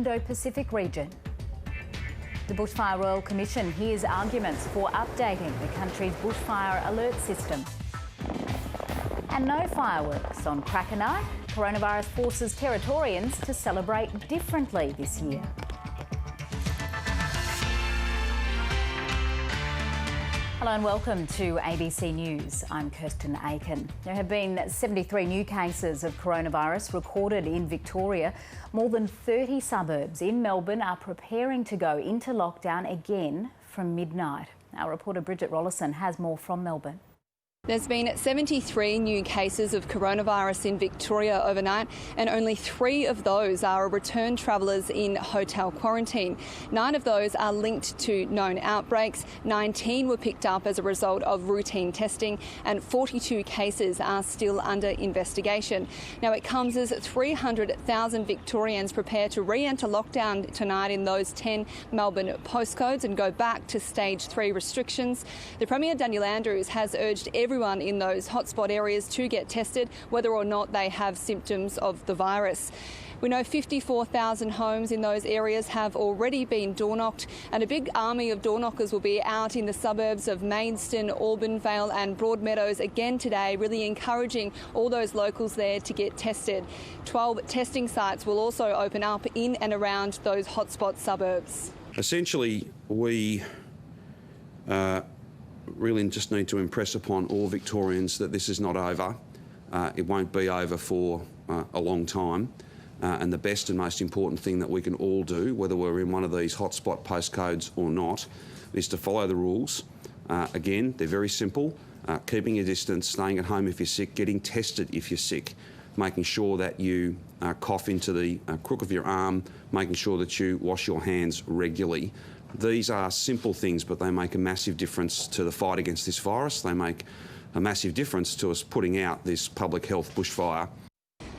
Indo-Pacific region. The Bushfire Royal Commission hears arguments for updating the country's bushfire alert system. And no fireworks on Cracker Night. Coronavirus forces Territorians to celebrate differently this year. Hello and welcome to ABC News. I'm Kirsten Aiken. There have been 73 new cases of coronavirus recorded in Victoria. More than 30 suburbs in Melbourne are preparing to go into lockdown again from midnight. Our reporter Bridget Rollison has more from Melbourne. There's been 73 new cases of coronavirus in Victoria overnight, and only 3 of those are return travellers in hotel quarantine. 9 of those are linked to known outbreaks, 19 were picked up as a result of routine testing, and 42 cases are still under investigation. Now, it comes as 300,000 Victorians prepare to re-enter lockdown tonight in those 10 Melbourne postcodes and go back to stage 3 restrictions. The Premier, Daniel Andrews, has urged everyone in those hotspot areas to get tested, whether or not they have symptoms of the virus. We know 54,000 homes in those areas have already been door-knocked, and a big army of door-knockers will be out in the suburbs of Maidstone, Auburn-Vale and Broadmeadows again today, really encouraging all those locals there to get tested. 12 testing sites will also open up in and around those hotspot suburbs. Essentially, we really just need to impress upon all Victorians that this is not over. It won't be over for a long time. And the best and most important thing that we can all do, whether we're in one of these hotspot postcodes or not, is to follow the rules. Again, they're very simple. Keeping your distance, staying at home if you're sick, getting tested if you're sick, making sure that you cough into the crook of your arm, making sure that you wash your hands regularly. These are simple things, but they make a massive difference to the fight against this virus. They make a massive difference to us putting out this public health bushfire.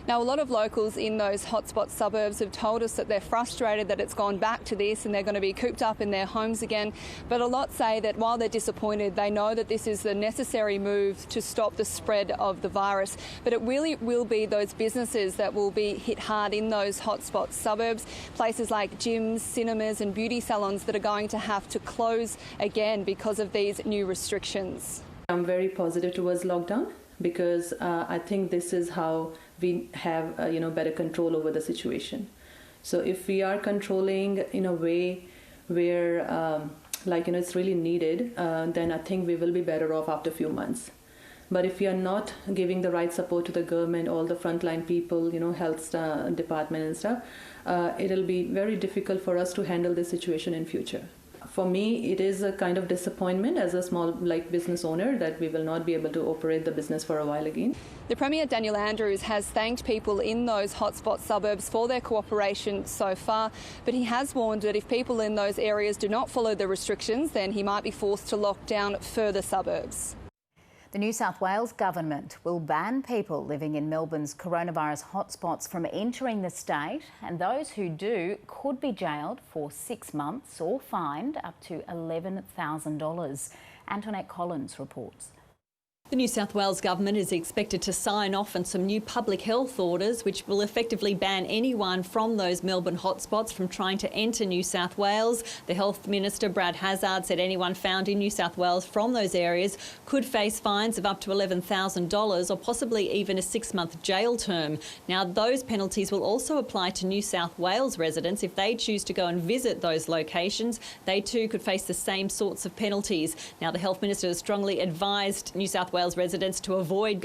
Now, a lot of locals in those hotspot suburbs have told us that they're frustrated that it's gone back to this and they're going to be cooped up in their homes again. But a lot say that while they're disappointed, they know that this is the necessary move to stop the spread of the virus. But it really will be those businesses that will be hit hard in those hotspot suburbs. Places like gyms, cinemas and beauty salons that are going to have to close again because of these new restrictions. I'm very positive towards lockdown because I think this is how we have better control over the situation. So if we are controlling in a way where it's really needed, then I think we will be better off after a few months. But if we are not giving the right support to the government, all the frontline people, health department and stuff, it'll be very difficult for us to handle this situation in future. For me, it is a kind of disappointment as a small business owner that we will not be able to operate the business for a while again. The Premier, Daniel Andrews, has thanked people in those hotspot suburbs for their cooperation so far, but he has warned that if people in those areas do not follow the restrictions, then he might be forced to lock down further suburbs. The New South Wales government will ban people living in Melbourne's coronavirus hotspots from entering the state, and those who do could be jailed for 6 months or fined up to $11,000. Antoinette Collins reports. The New South Wales government is expected to sign off on some new public health orders which will effectively ban anyone from those Melbourne hotspots from trying to enter New South Wales. The Health Minister, Brad Hazzard, said anyone found in New South Wales from those areas could face fines of up to $11,000 or possibly even a 6-month jail term. Now, those penalties will also apply to New South Wales residents. If they choose to go and visit those locations, they too could face the same sorts of penalties. Now, the Health Minister has strongly advised New South Wales residents to avoid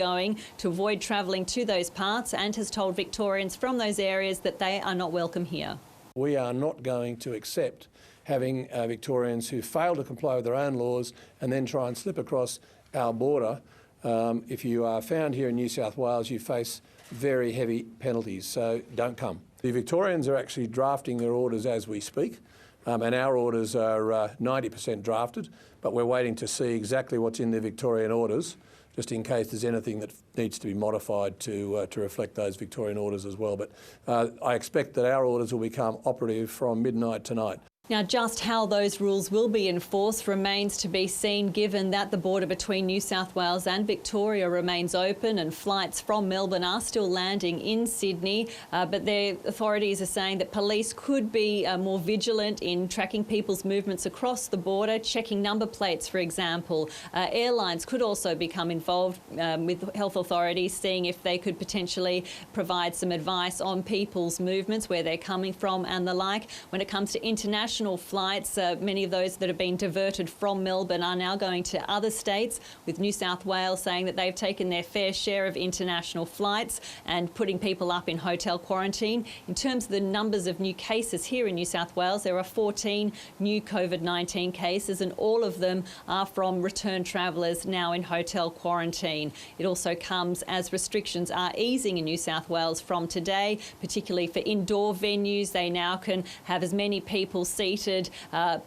travelling to those parts, and has told Victorians from those areas that they are not welcome here. We are not going to accept having Victorians who fail to comply with their own laws and then try and slip across our border. If you are found here in New South Wales, you face very heavy penalties, so don't come. The Victorians are actually drafting their orders as we speak. And our orders are 90% drafted, but we're waiting to see exactly what's in the Victorian orders, just in case there's anything that needs to be modified to reflect those Victorian orders as well. But I expect that our orders will become operative from midnight tonight. Now, just how those rules will be enforced remains to be seen, given that the border between New South Wales and Victoria remains open and flights from Melbourne are still landing in Sydney. But the authorities are saying that police could be more vigilant in tracking people's movements across the border, checking number plates, for example. Airlines could also become involved with health authorities, seeing if they could potentially provide some advice on people's movements, where they're coming from and the like. When it comes to international flights, many of those that have been diverted from Melbourne are now going to other states, with New South Wales saying that they've taken their fair share of international flights and putting people up in hotel quarantine. In terms of the numbers of new cases here in New South Wales, there are 14 new COVID-19 cases, and all of them are from return travellers now in hotel quarantine. It also comes as restrictions are easing in New South Wales from today, particularly for indoor venues. They now can have as many people seated,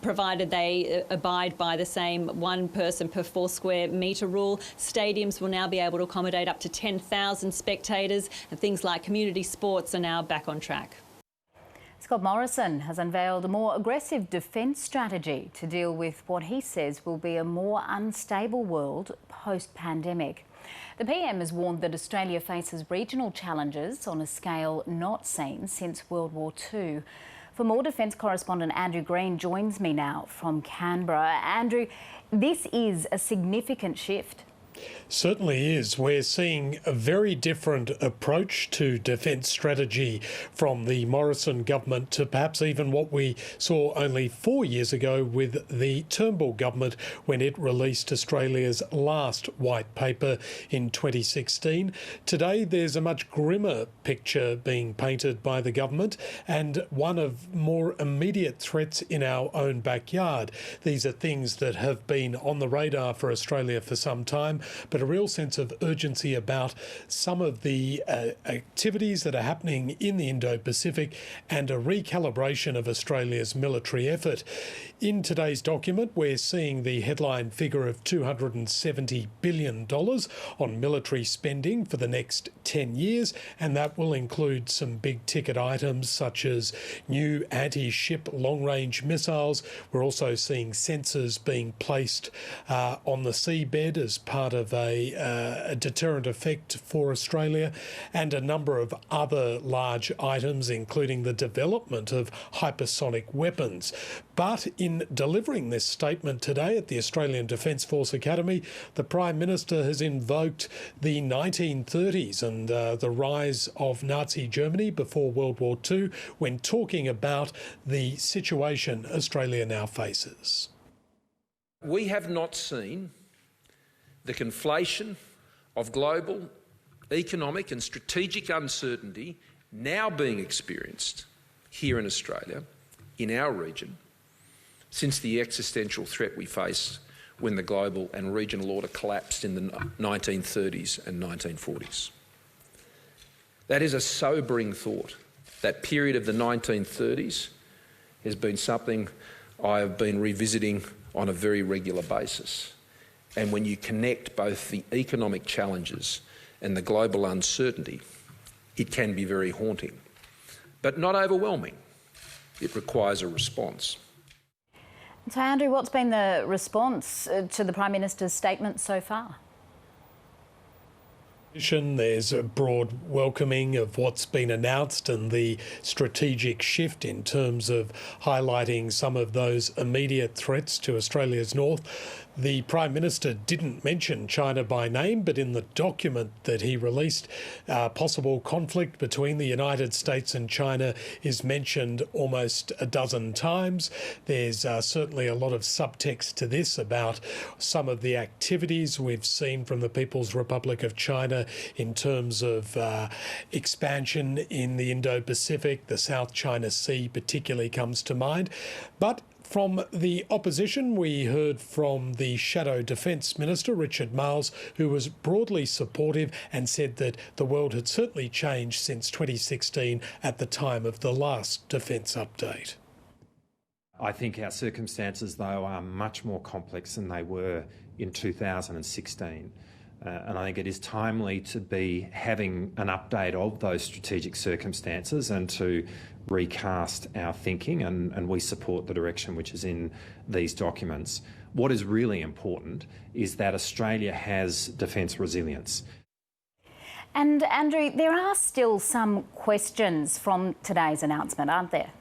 provided they abide by the same one person per 4 square metre rule. Stadiums will now be able to accommodate up to 10,000 spectators, and things like community sports are now back on track. Scott Morrison has unveiled a more aggressive defence strategy to deal with what he says will be a more unstable world post-pandemic. The PM has warned that Australia faces regional challenges on a scale not seen since World War II. For more, Defence correspondent Andrew Green joins me now from Canberra. Andrew, this is a significant shift. Certainly is. We're seeing a very different approach to defence strategy from the Morrison government to perhaps even what we saw only 4 years ago with the Turnbull government when it released Australia's last white paper in 2016. Today there's a much grimmer picture being painted by the government, and one of more immediate threats in our own backyard. These are things that have been on the radar for Australia for some time, but a real sense of urgency about some of the activities that are happening in the Indo-Pacific and a recalibration of Australia's military effort. In today's document, we're seeing the headline figure of $270 billion on military spending for the next 10 years, and that will include some big-ticket items such as new anti-ship long-range missiles. We're also seeing sensors being placed on the seabed as part of a deterrent effect for Australia, and a number of other large items, including the development of hypersonic weapons. But in delivering this statement today at the Australian Defence Force Academy, the Prime Minister has invoked the 1930s and the rise of Nazi Germany before World War II when talking about the situation Australia now faces. We have not seen the conflation of global economic and strategic uncertainty now being experienced here in Australia, in our region, since the existential threat we faced when the global and regional order collapsed in the 1930s and 1940s. That is a sobering thought. That period of the 1930s has been something I have been revisiting on a very regular basis. And when you connect both the economic challenges and the global uncertainty, it can be very haunting, but not overwhelming. It requires a response. So, Andrew, what's been the response to the Prime Minister's statement so far? There's a broad welcoming of what's been announced and the strategic shift in terms of highlighting some of those immediate threats to Australia's north. The Prime Minister didn't mention China by name, but in the document that he released, possible conflict between the United States and China is mentioned almost a dozen times. There's certainly a lot of subtext to this about some of the activities we've seen from the People's Republic of China in terms of expansion in the Indo-Pacific. The South China Sea particularly comes to mind. But from the opposition, we heard from the Shadow Defence Minister, Richard Marles, who was broadly supportive and said that the world had certainly changed since 2016 at the time of the last defence update. I think our circumstances, though, are much more complex than they were in 2016. And I think it is timely to be having an update of those strategic circumstances and to recast our thinking, and we support the direction which is in these documents. What is really important is that Australia has defence resilience. And Andrew, there are still some questions from today's announcement, aren't there?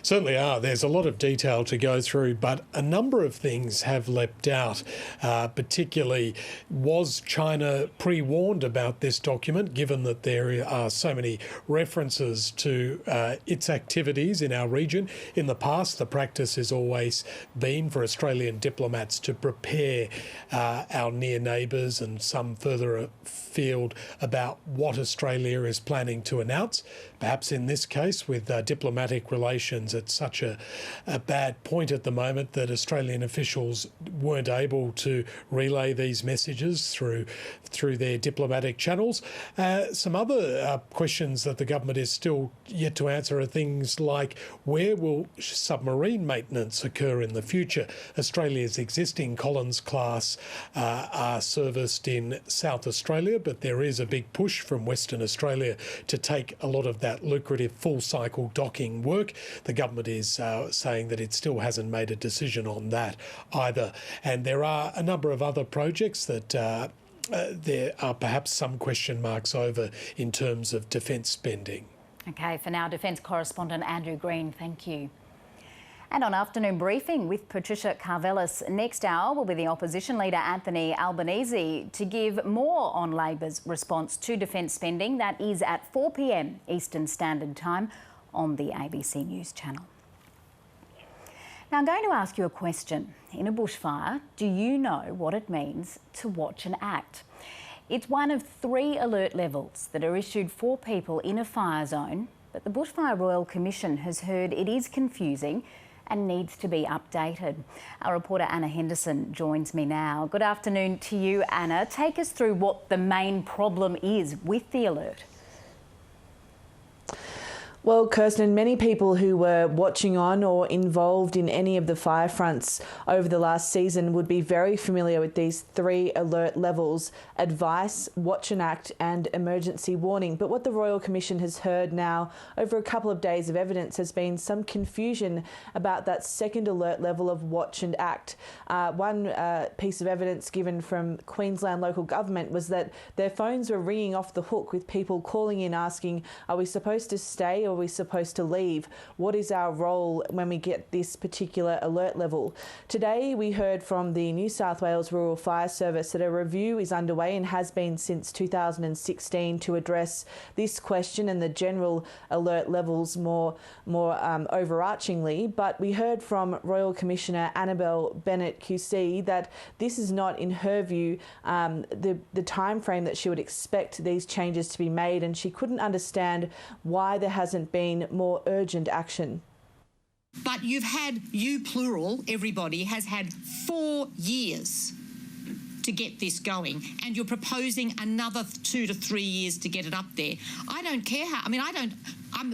Certainly are. There's a lot of detail to go through, but a number of things have leapt out. Particularly, was China pre-warned about this document, given that there are so many references to its activities in our region? In the past, the practice has always been for Australian diplomats to prepare our near neighbours and some further afield about what Australia is planning to announce. Perhaps in this case, with diplomatic relations at such a bad point at the moment that Australian officials weren't able to relay these messages through their diplomatic channels. Some other questions that the government is still yet to answer are things like, where will submarine maintenance occur in the future? Australia's existing Collins class are serviced in South Australia, but there is a big push from Western Australia to take a lot of that lucrative full cycle docking work. The government is saying that it still hasn't made a decision on that either. And there are a number of other projects that there are perhaps some question marks over in terms of defence spending. Okay, for now, Defence correspondent Andrew Green, thank you. And on Afternoon Briefing with Patricia Karvelis, next hour will be the opposition leader Anthony Albanese to give more on Labor's response to defence spending. That is at 4 p.m. Eastern Standard Time on the ABC News channel. Now, I'm going to ask you a question. In a bushfire, do you know what it means to watch and act? It's one of 3 alert levels that are issued for people in a fire zone, but the Bushfire Royal Commission has heard it is confusing and needs to be updated. Our reporter Anna Henderson joins me now. Good afternoon to you, Anna. Take us through what the main problem is with the alert. Well, Kirsten, many people who were watching on or involved in any of the fire fronts over the last season would be very familiar with these 3 alert levels: advice, watch and act, and emergency warning. But what the Royal Commission has heard now over a couple of days of evidence has been some confusion about that 2nd alert level of watch and act. One piece of evidence given from Queensland local government was that their phones were ringing off the hook with people calling in asking, are we supposed to stay or are we supposed to leave? What is our role when we get this particular alert level? Today we heard from the New South Wales Rural Fire Service that a review is underway and has been since 2016 to address this question and the general alert levels more overarchingly. But we heard from Royal Commissioner Annabel Bennett QC that this is not, in her view, the time frame that she would expect these changes to be made, and she couldn't understand why there hasn't been more urgent action. But you've had, you plural, everybody has had 4 years to get this going, and you're proposing another 2 to 3 years to get it up there. I don't care how,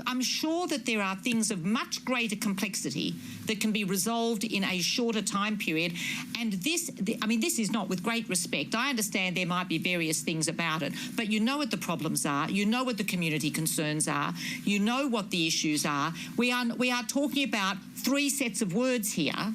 I'm sure that there are things of much greater complexity that can be resolved in a shorter time period. And this is not, with great respect, I understand there might be various things about it, but you know what the problems are, you know what the community concerns are, you know what the issues are. We are talking about 3 sets of words here.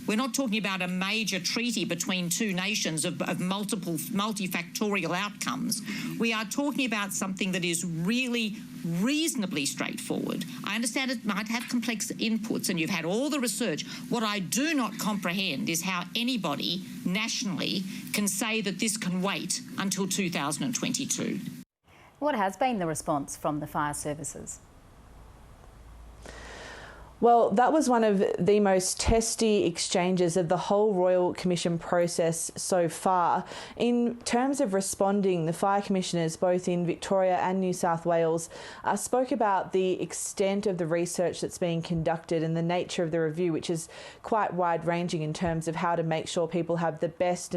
We're not talking about a major treaty between 2 nations of multifactorial outcomes. We are talking about something that is really reasonably straightforward. I understand it might have complex inputs and you've had all the research. What I do not comprehend is how anybody nationally can say that this can wait until 2022. What has been the response from the fire services? Well, that was one of the most testy exchanges of the whole Royal Commission process so far. In terms of responding, the fire commissioners, both in Victoria and New South Wales, spoke about the extent of the research that's being conducted and the nature of the review, which is quite wide-ranging in terms of how to make sure people have the best